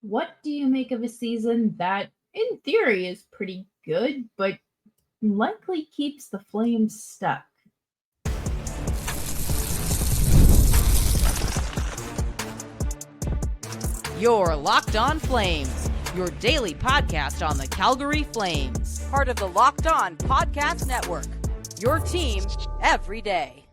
What do you make of a season that, in theory, is pretty good, but likely keeps the Flames stuck? You're Locked On Flames, your daily podcast on the Calgary Flames. Part of the Locked On Podcast Network, your team every day.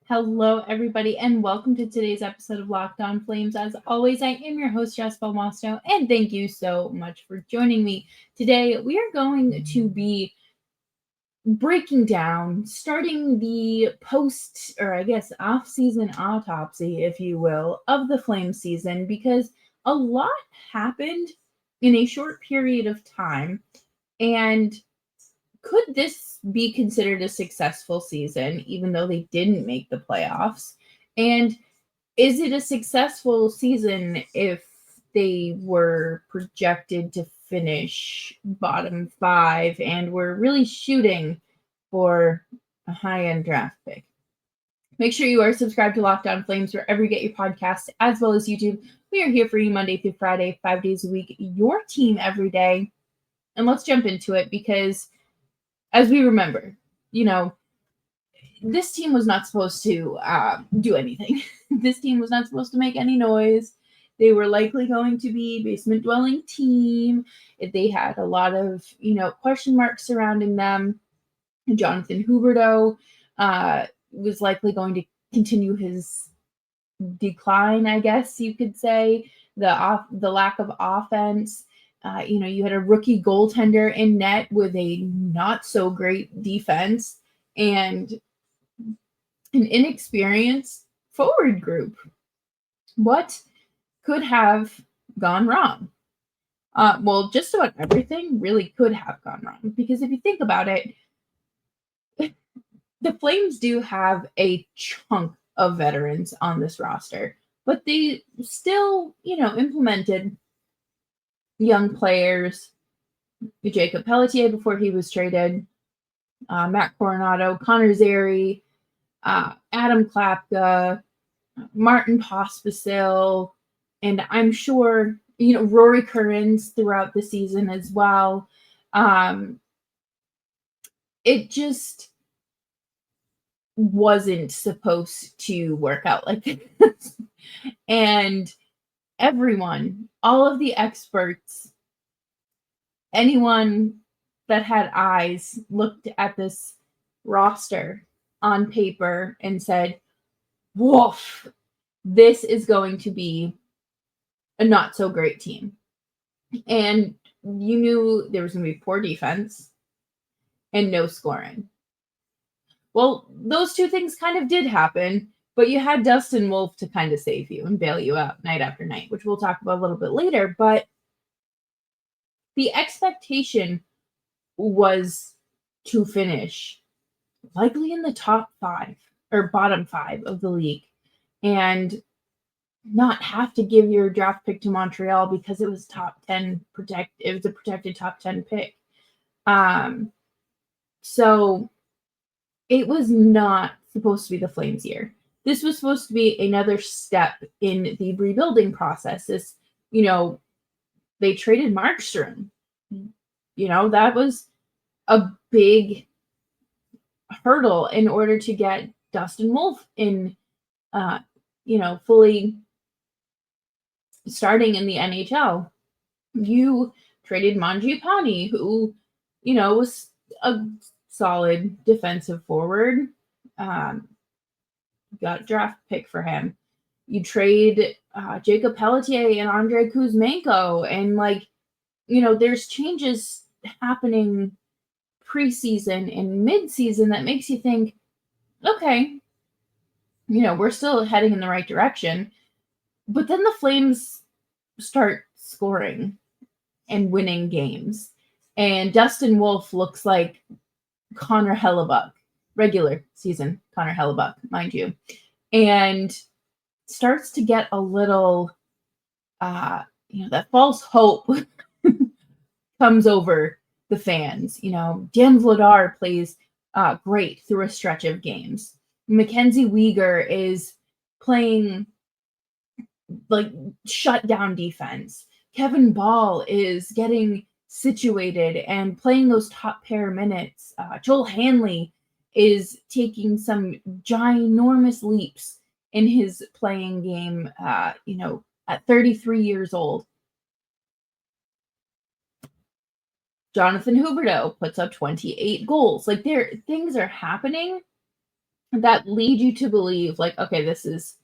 Hello, everybody, and welcome to today's episode of Locked On Flames. As always, I am your host, Jess Belmosto, and thank you so much for joining me. Today, we are going to be breaking down, starting the off-season autopsy, if you will, of the Flames season, because a lot happened in a short period of time, and could this be considered a successful season, even though they didn't make the playoffs? And is it a successful season if they were projected to finish bottom 5 and were really shooting for a high-end draft pick? Make sure you are subscribed to Locked On Flames wherever you get your podcasts, as well as YouTube. We are here for you Monday through Friday, 5 days a week, your team every day. And let's jump into it because, as we remember, this team was not supposed to do anything. This team was not supposed to make any noise. They were likely going to be basement dwelling team. They had a lot of, question marks surrounding them. Jonathan Huberdeau was likely going to continue his decline, I guess you could say. The lack of offense. You had a rookie goaltender in net with a not so great defense and an inexperienced forward group. What could have gone wrong? Just about everything really could have gone wrong, because if you think about it, the Flames do have a chunk of veterans on this roster, but they still, implemented young players. Jacob Pelletier before he was traded, Matt Coronato, Connor Zary, Adam Klapka, Martin Pospisil, and I'm sure, Rory Currens throughout the season as well. It just wasn't supposed to work out like this. And everyone, all of the experts, anyone that had eyes looked at this roster on paper and said, woof, this is going to be a not so great team. And you knew there was going to be poor defense and no scoring. Well, those two things kind of did happen, but you had Dustin Wolf to kind of save you and bail you out night after night, which we'll talk about a little bit later. But the expectation was to finish likely in the top 5 or bottom 5 of the league and not have to give your draft pick to Montreal because it was top 10 it was a protected top 10 pick. So it was not supposed to be the Flames year. This was supposed to be another step in the rebuilding process. They traded Markstrom. That was a big hurdle in order to get Dustin Wolf in, fully starting in the NHL. You traded Mangiapane, who, was a solid defensive forward. Got a draft pick for him. You trade Jacob Pelletier and Andrei Kuzmenko, and there's changes happening preseason and midseason that makes you think, okay, we're still heading in the right direction. But then the Flames start scoring and winning games. And Dustin Wolf looks like Connor Hellebuck, regular season Connor Hellebuck, mind you, and starts to get a little, that false hope comes over the fans. Dan Vladar plays great through a stretch of games. Mackenzie Weegar is playing like shut down defense. Kevin Ball is getting situated and playing those top pair minutes. Joel Hanley is taking some ginormous leaps in his playing game, at 33 years old. Jonathan Huberdeau puts up 28 goals. Like, things are happening that lead you to believe, like, okay, this is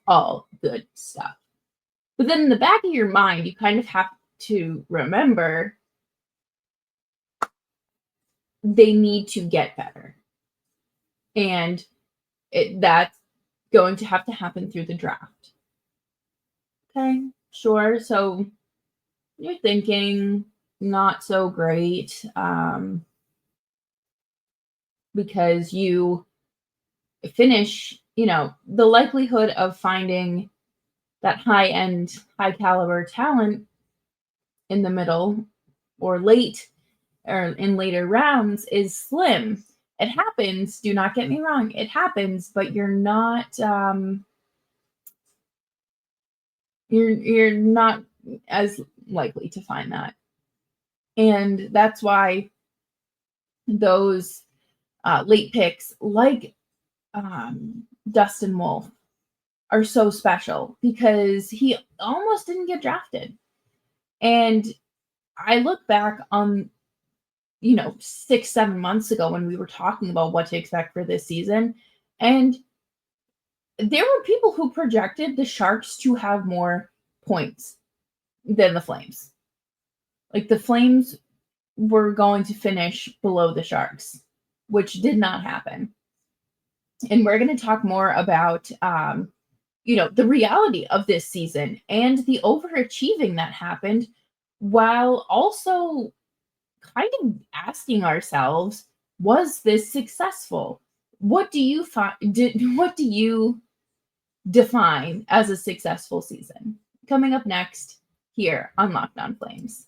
all good stuff. But then in the back of your mind, you kind of have to remember they need to get better. And that's going to have to happen through the draft. Okay, sure. So you're thinking not so great, because you finish, the likelihood of finding that high-end, high-caliber talent in the middle or late or in later rounds is slim. It happens, do not get me wrong, it happens, but you're not you're not as likely to find that. And that's why those late picks like Dustin Wolf are so special, because he almost didn't get drafted. And I look back on 6-7 months ago when we were talking about what to expect for this season, and there were people who projected the Sharks to have more points than the Flames. Like, the Flames were going to finish below the Sharks, which did not happen. And we're going to talk more about the reality of this season and the overachieving that happened, while also kind of asking ourselves, was this successful? What do you define as a successful season? Coming up next here on Locked On Flames.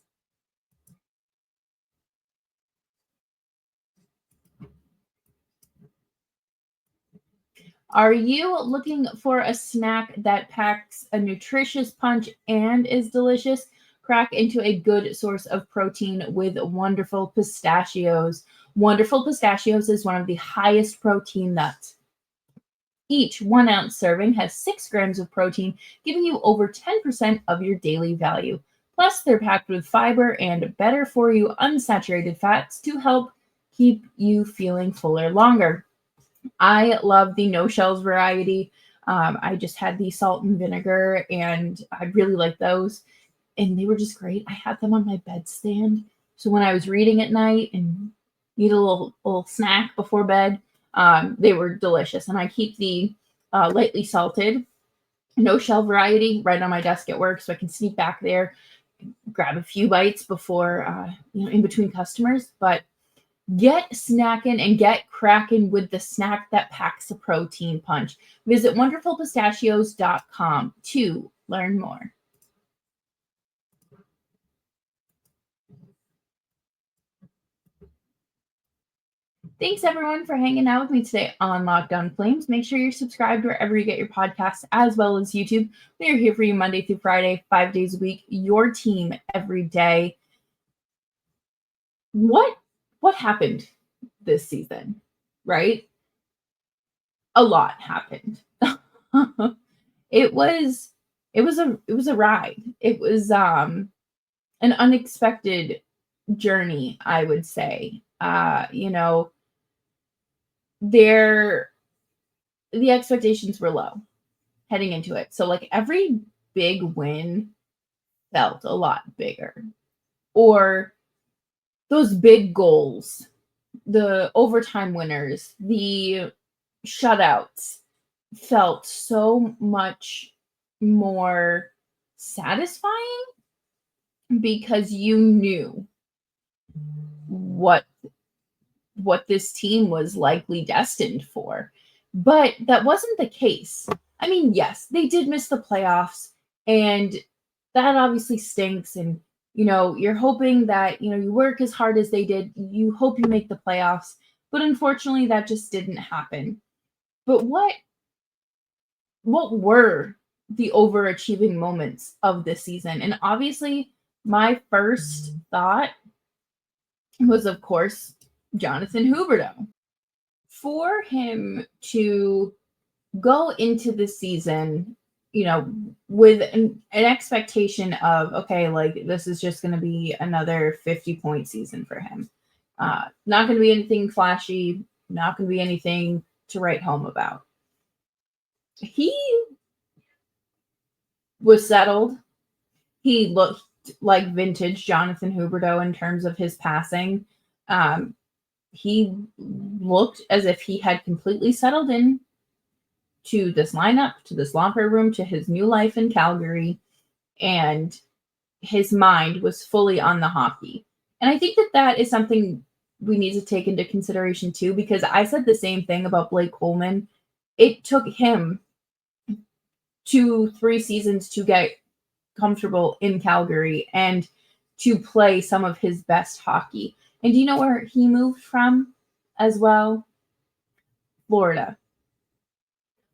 Are you looking for a snack that packs a nutritious punch and is delicious? Crack into a good source of protein with Wonderful Pistachios. Wonderful Pistachios is one of the highest protein nuts. Each 1 ounce serving has 6 grams of protein, giving you over 10% of your daily value. Plus, they're packed with fiber and better for you unsaturated fats to help keep you feeling fuller longer. I love the no shells variety. I just had the salt and vinegar, and I really like those. And they were just great. I had them on my bedstand. So when I was reading at night and need a little snack before bed, they were delicious. And I keep the lightly salted, no shell variety right on my desk at work, so I can sneak back there, grab a few bites before, in between customers. But get snacking and get cracking with the snack that packs a protein punch. Visit wonderfulpistachios.com to learn more. Thanks, everyone, for hanging out with me today on Locked On Flames. Make sure you're subscribed wherever you get your podcasts, as well as YouTube. We are here for you Monday through Friday, 5 days a week, your team every day. What happened this season, right? A lot happened. It was a ride. It was an unexpected journey, I would say. The expectations were low heading into it. So like every big win felt a lot bigger. Or those big goals, the overtime winners, the shutouts felt so much more satisfying because you knew what this team was likely destined for. But that wasn't the case. I mean, yes, they did miss the playoffs, and that obviously stinks. And, you're hoping that, you work as hard as they did. You hope you make the playoffs. But unfortunately, that just didn't happen. But what were the overachieving moments of this season. And obviously, my first thought was, of course, Jonathan Huberdeau. For him to go into the season, with an expectation of, okay, like this is just going to be another 50-point season for him. Not going to be anything flashy, not going to be anything to write home about. He was settled. He looked like vintage Jonathan Huberdeau in terms of his passing. He looked as if he had completely settled in to this lineup, to this locker room, to his new life in Calgary, and his mind was fully on the hockey. And I think that is something we need to take into consideration too, because I said the same thing about Blake Coleman. It took him 2-3 seasons to get comfortable in Calgary and to play some of his best hockey. And do you know where he moved from as well? Florida,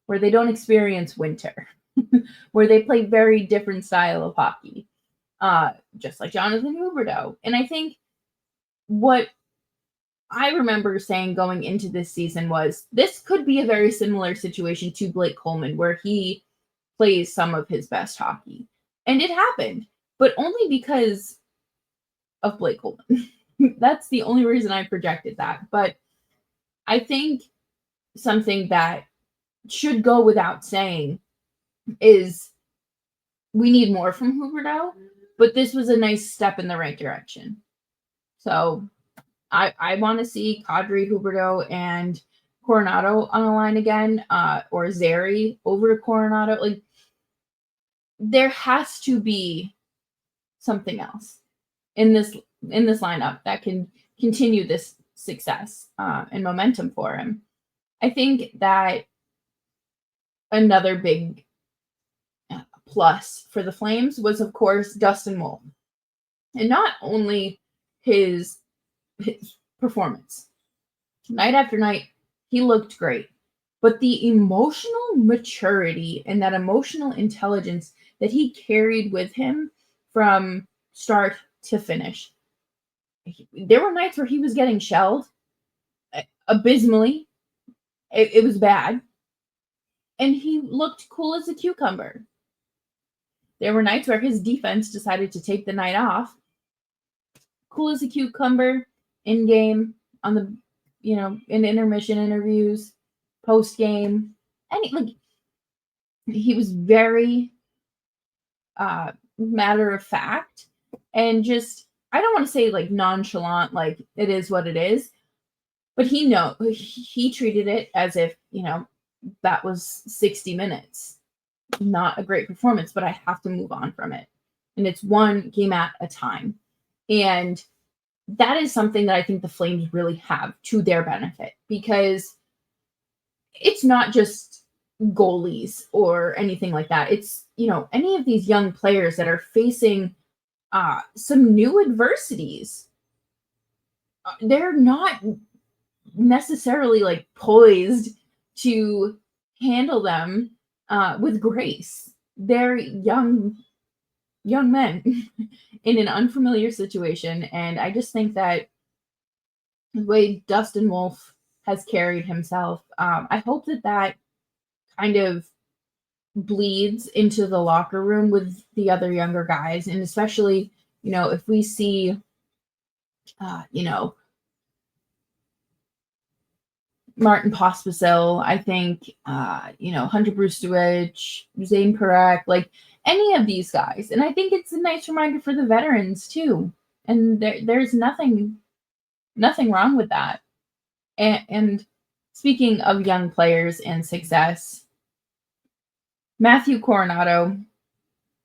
where they don't experience winter, where they play very different style of hockey, just like Jonathan Huberdeau. And I think what I remember saying going into this season was this could be a very similar situation to Blake Coleman, where he plays some of his best hockey. And it happened, but only because of Blake Coleman. That's the only reason I projected that. But I think something that should go without saying is we need more from Huberdeau, but this was a nice step in the right direction. So I want to see Kadri, Huberdeau, and Coronato on a line again, or Zary over to Coronato. Like, there has to be something else in this lineup that can continue this success and momentum for him. I think that another big plus for the Flames was, of course, Dustin Wolf. And not only his performance. Night after night, he looked great. But the emotional maturity and that emotional intelligence that he carried with him from start to finish. There were nights where he was getting shelled abysmally. It was bad. And he looked cool as a cucumber. There were nights where his defense decided to take the night off. Cool as a cucumber, in game, on the, in intermission interviews, post game. He was very matter of fact, and just, I don't want to say like nonchalant, like it is what it is, but he treated it as if, that was 60 minutes. Not a great performance, but I have to move on from it. And it's one game at a time. And that is something that I think the Flames really have to their benefit, because it's not just goalies or anything like that. It's, any of these young players that are facing some new adversities. They're not necessarily like poised to handle them with grace. They're young men in an unfamiliar situation. And I just think that the way Dustin Wolf has carried himself, I hope that kind of bleeds into the locker room with the other younger guys. And especially, if we see, Martin Pospisil, I think, Hunter Brustewicz, Zane Parekh, like any of these guys. And I think it's a nice reminder for the veterans too. And there's nothing wrong with that. And speaking of young players and success, Matthew Coronato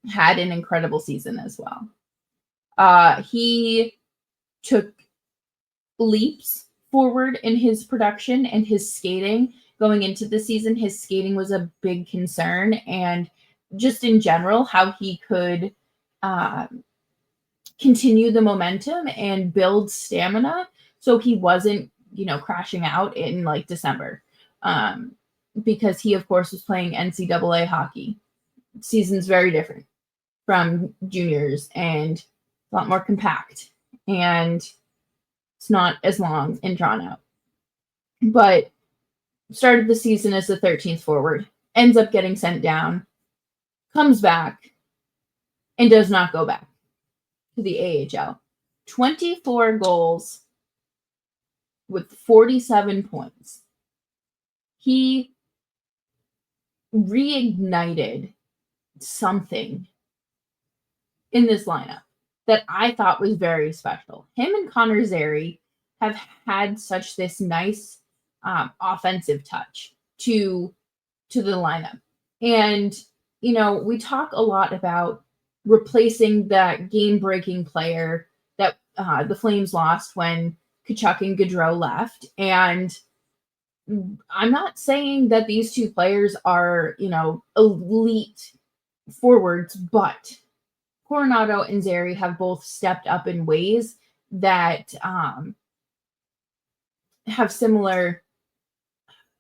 had an incredible season as well. He took leaps forward in his production and his skating going into the season. His skating was a big concern, and just in general, how he could continue the momentum and build stamina so he wasn't, crashing out in like December, because he, of course, was playing NCAA hockey. season's very different from juniors and a lot more compact, and it's not as long and drawn out. But started the season as the 13th forward, ends up getting sent down, comes back, and does not go back to the AHL. 24 goals with 47 points. He reignited something in this lineup that I thought was very special. Him and Connor Zary have had such this nice offensive touch to the lineup. And, you know, we talk a lot about replacing that game-breaking player that the Flames lost when Tkachuk and Gaudreau left. And I'm not saying that these two players are, you know, elite forwards, but Coronato and Zary have both stepped up in ways that have similar,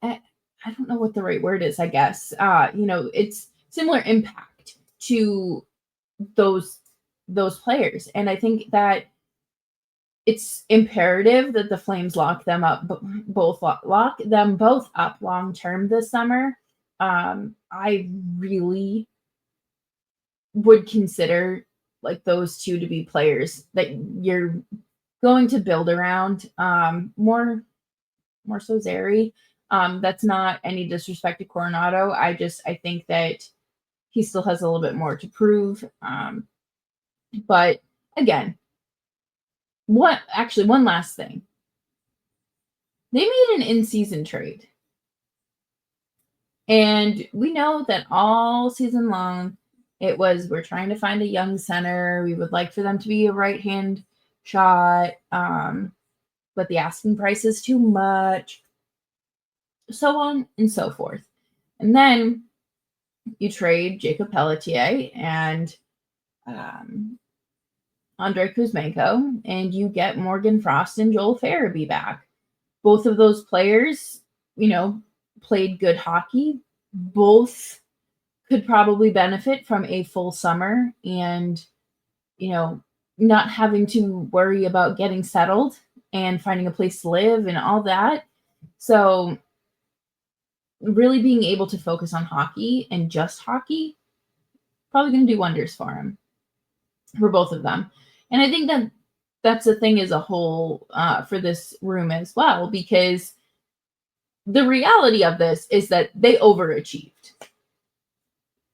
I don't know what the right word is, I guess. You know, it's similar impact to those players. And I think that it's imperative that the Flames lock them up both up long term this summer. I really would consider like those two to be players that you're going to build around. More so Zary. That's not any disrespect to Coronato. I think that he still has a little bit more to prove. But again, one last thing. They made an in-season trade. And we know that all season long, it was, we're trying to find a young center. We would like for them to be a right-hand shot. But the asking price is too much. So on and so forth. And then you trade Jacob Pelletier and Andrei Kuzmenko, and you get Morgan Frost and Joel Farabee back. Both of those players, you know, played good hockey. Both could probably benefit from a full summer and, you know, not having to worry about getting settled and finding a place to live and all that. So really being able to focus on hockey and just hockey, probably going to do wonders for him, for both of them. And I think that that's the thing as a whole for this room as well, because the reality of this is that they overachieved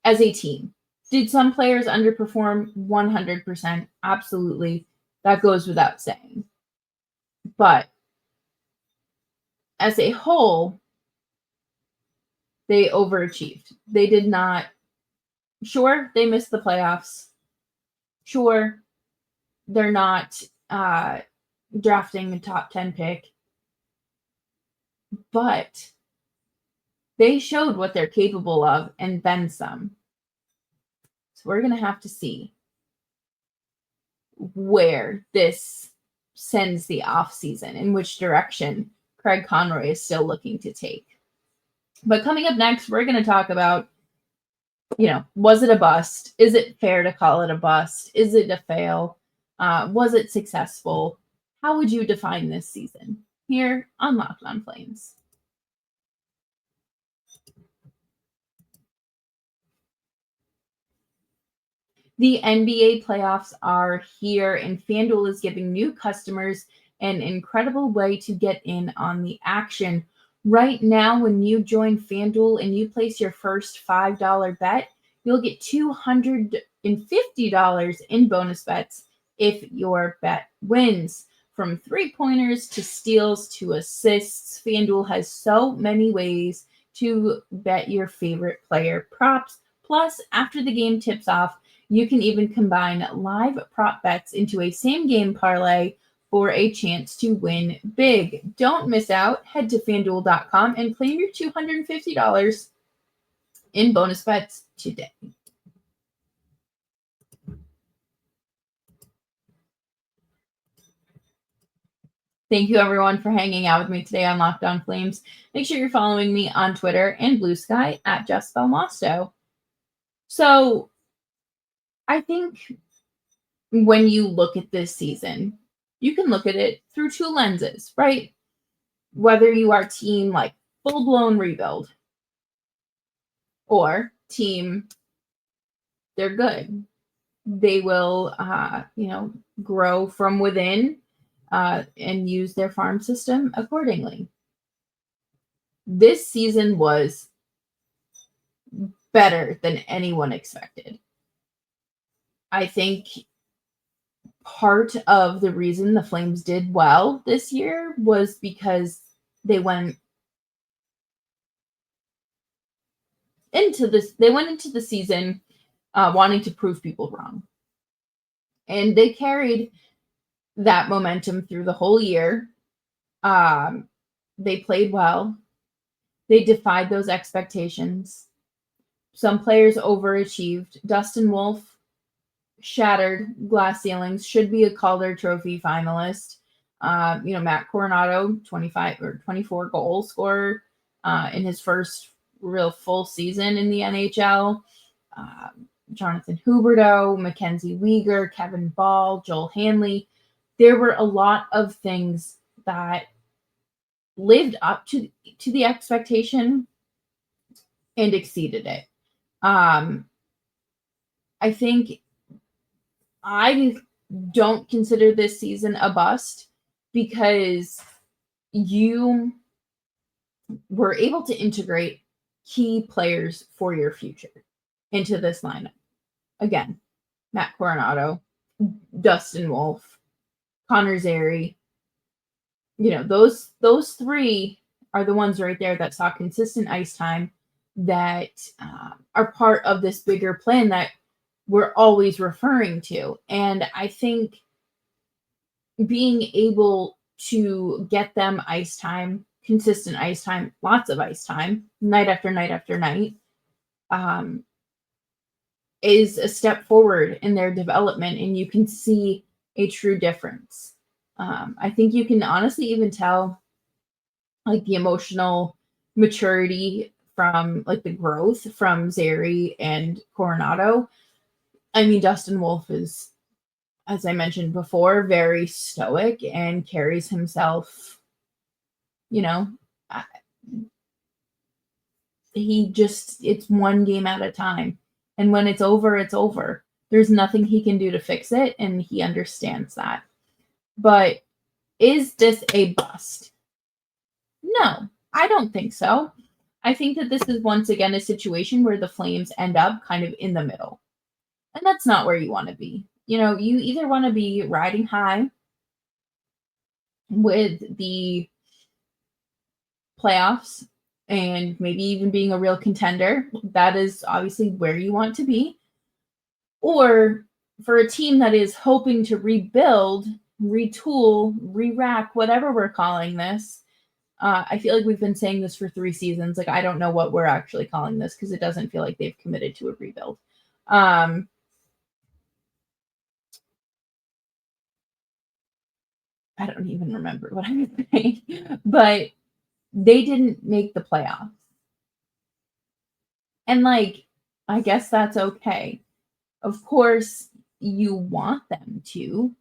as a team. Did some players underperform? 100%. Absolutely. That goes without saying. But as a whole, they overachieved. They did not. Sure, they missed the playoffs. Sure, they're not drafting a top 10 pick. But they showed what they're capable of and then some. So we're going to have to see where this sends the offseason, in which direction Craig Conroy is still looking to take. But coming up next, we're going to talk about, you know, was it a bust? Is it fair to call it a bust? Is it a fail? Was it successful? How would you define this season? Here on Locked On Flames. The NBA playoffs are here, and FanDuel is giving new customers an incredible way to get in on the action. Right now, when you join FanDuel and you place your first $5 bet, you'll get $250 in bonus bets if your bet wins. From three-pointers to steals to assists, FanDuel has so many ways to bet your favorite player props. Plus, after the game tips off, you can even combine live prop bets into a same-game parlay for a chance to win big. Don't miss out. Head to FanDuel.com and claim your $250 in bonus bets today. Thank you, everyone, for hanging out with me today on Locked On Flames. Make sure you're following me on Twitter and Blue Sky at Just Belmosto. So I think when you look at this season, you can look at it through two lenses, right? Whether you are team like full-blown rebuild or team, they're good. They will, grow from within and use their farm system accordingly. This season was better than anyone expected. I think part of the reason the Flames did well this year was because they went into the season wanting to prove people wrong. And they carried that momentum through the whole year. They played well. They defied those expectations. Some players overachieved. Dustin Wolf shattered glass ceilings, should be a Calder Trophy finalist. Matt Coronato, 25 or 24 goal scorer in his first real full season in the NHL. Jonathan Huberdeau, Mackenzie Weegar, Kevin Ball, Joel Hanley. There were a lot of things that lived up to the expectation and exceeded it. I think I don't consider this season a bust because you were able to integrate key players for your future into this lineup. Again, Matt Coronato, Dustin Wolf, Connor Zary. Those three are the ones right there that saw consistent ice time that are part of this bigger plan that we're always referring to. And I think being able to get them ice time, consistent ice time, lots of ice time, night after night after night, is a step forward in their development, and you can see a true difference. I think you can honestly even tell like the emotional maturity from like the growth from Zary and Coronato. I mean, Dustin Wolf is, as I mentioned before, very stoic and carries himself, it's one game at a time. And when it's over, it's over. There's nothing he can do to fix it, and he understands that. But is this a bust? No, I don't think so. I think that this is once again a situation where the Flames end up kind of in the middle. And that's not where you want to be. You either want to be riding high with the playoffs and maybe even being a real contender. That is obviously where you want to be. Or for a team that is hoping to rebuild, retool, re-rack, whatever we're calling this. I feel like we've been saying this for 3 seasons. Like, I don't know what we're actually calling this because it doesn't feel like they've committed to a rebuild. I don't even remember what I was saying, but they didn't make the playoffs. And I guess that's okay. Of course, you want them to,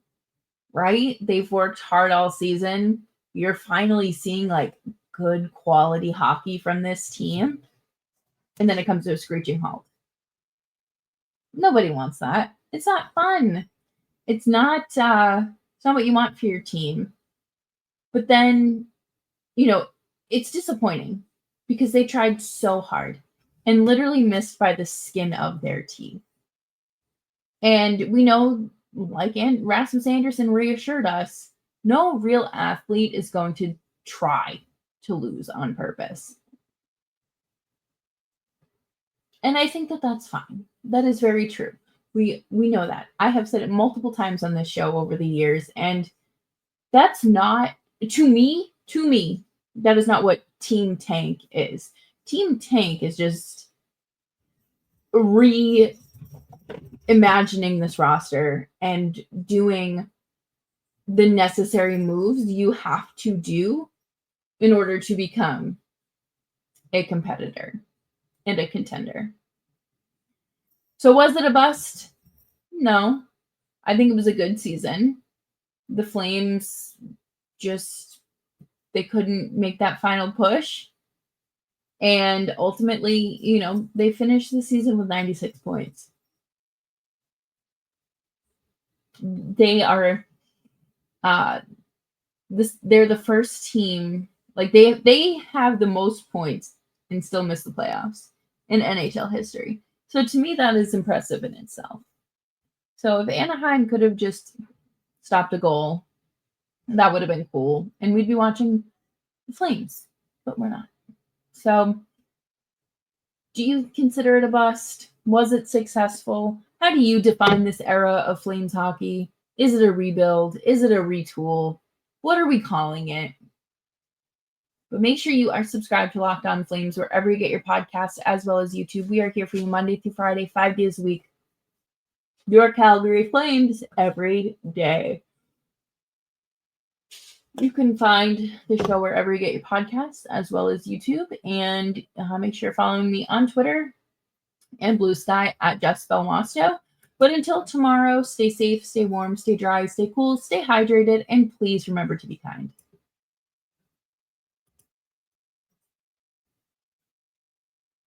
right? They've worked hard all season. You're finally seeing good quality hockey from this team. And then it comes to a screeching halt. Nobody wants that. It's not fun. It's not what you want for your team. But then, it's disappointing because they tried so hard and literally missed by the skin of their teeth. And we know, Rasmus Anderson reassured us, no real athlete is going to try to lose on purpose. And I think that that's fine. That is very true. We know that. I have said it multiple times on this show over the years, and that's not, to me, that is not what Team Tank is. Team Tank is just reimagining this roster and doing the necessary moves you have to do in order to become a competitor and a contender. So was it a bust? No. I think it was a good season. The Flames they couldn't make that final push. And ultimately, they finished the season with 96 points. They are they're the first team, like they have the most points and still miss the playoffs in NHL history. So to me, that is impressive in itself. So if Anaheim could have just stopped a goal, that would have been cool. And we'd be watching the Flames, but we're not. So do you consider it a bust? Was it successful? How do you define this era of Flames hockey? Is it a rebuild? Is it a retool? What are we calling it? But make sure you are subscribed to Locked On Flames wherever you get your podcasts, as well as YouTube. We are here for you Monday through Friday, 5 days a week. Your Calgary Flames every day. You can find the show wherever you get your podcasts, as well as YouTube. And make sure you're following me on Twitter and Blue Sky at Jess Belmasto. But until tomorrow, stay safe, stay warm, stay dry, stay cool, stay hydrated, and please remember to be kind.